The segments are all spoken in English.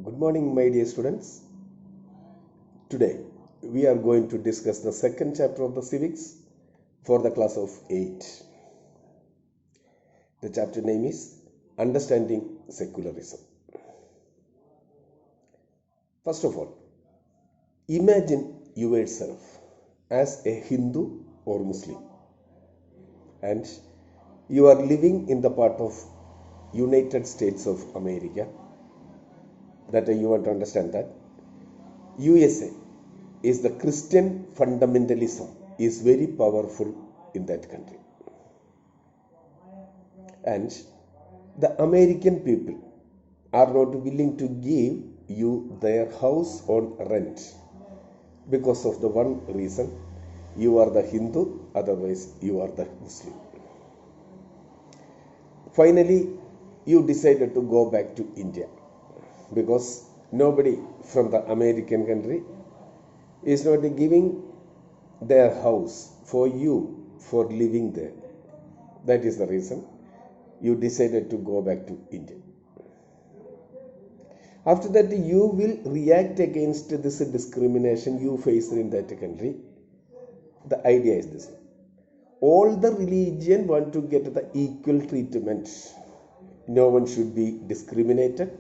Good morning, my dear students. Today, we are going to discuss the second chapter of the civics for the class of 8. The chapter name is Understanding Secularism. First of all, imagine yourself as a Hindu or Muslim, and you are living in the part of United States of America. That you want to understand that USA is the Christian fundamentalism is very powerful in that country, and the American people are not willing to give you their house on rent because of the one reason: you are the Hindu, otherwise you are the Muslim. Finally, you decided to go back to India because nobody from the American country is not giving their house for you for living there. That is the reason you decided to go back to India. After that, you will react against this discrimination you face in that country. The idea is this: all the religion want to get the equal treatment. No one should be discriminated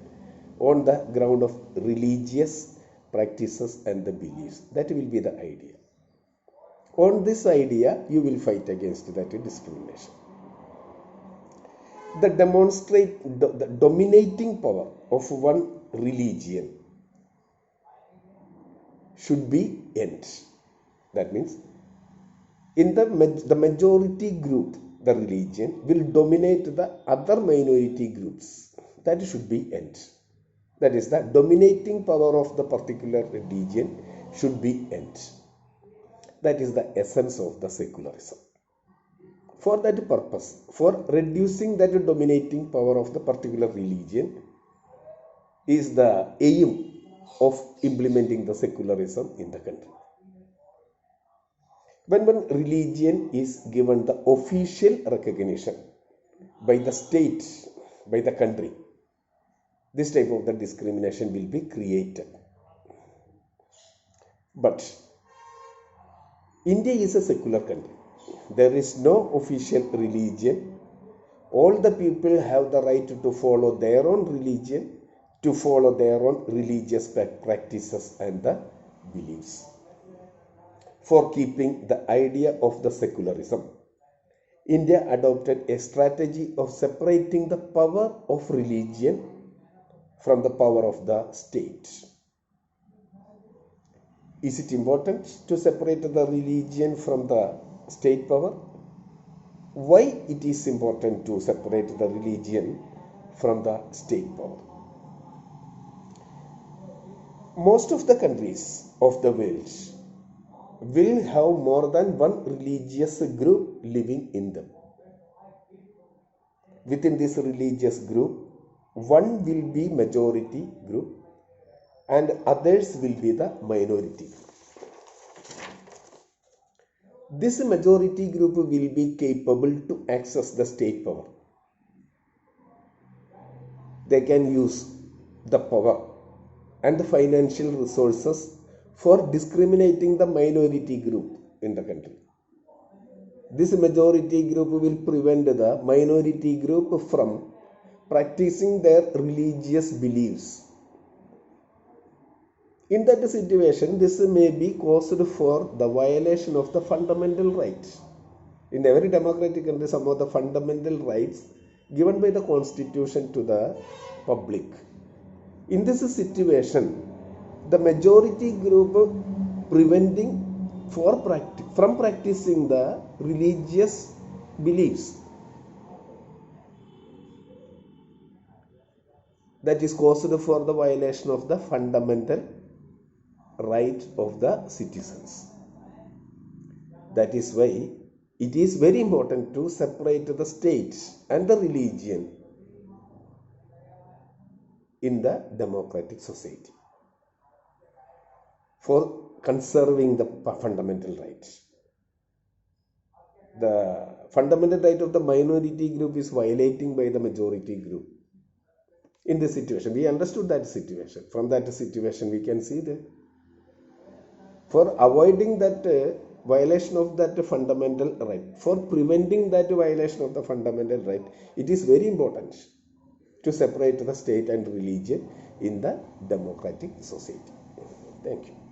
on the ground of religious practices and the beliefs. That will be the idea. On this idea, you will fight against that discrimination. The dominating power of one religion should be end. That means in the majority group, the religion will dominate the other minority groups. That should be end. That is, the dominating power of the particular religion should be end. That is the essence of the secularism. For that purpose, for reducing that dominating power of the particular religion, is the aim of implementing the secularism in the country. When one religion is given the official recognition by the state, by the country, this type of the discrimination will be created. But India is a secular country. There is no official religion. All the people have the right to follow their own religion, to follow their own religious practices and the beliefs. For keeping the idea of the secularism, India adopted a strategy of separating the power of religion from the power of the state. Is it important to separate the religion from the state power? Why it is important to separate the religion from the state power? Most of the countries of the world will have more than one religious group living in them. Within this religious group, one will be majority group and others will be the minority. This majority group will be capable to access the state power. They can use the power and the financial resources for discriminating the minority group in the country. This majority group will prevent the minority group from practicing their religious beliefs. In that situation, this may be caused for the violation of the fundamental rights. In every democratic country, some of the fundamental rights given by the constitution to the public. In this situation, the majority group preventing from practicing the religious beliefs, that is caused for the violation of the fundamental right of the citizens. That is why it is very important to separate the state and the religion in the democratic society for conserving the fundamental rights. The fundamental right of the minority group is violating by the majority group. in this situation. We understood that situation. From that situation, we can see that for avoiding that violation of that fundamental right, for preventing that violation of the fundamental right, it is very important to separate the state and religion in the democratic society. Thank you.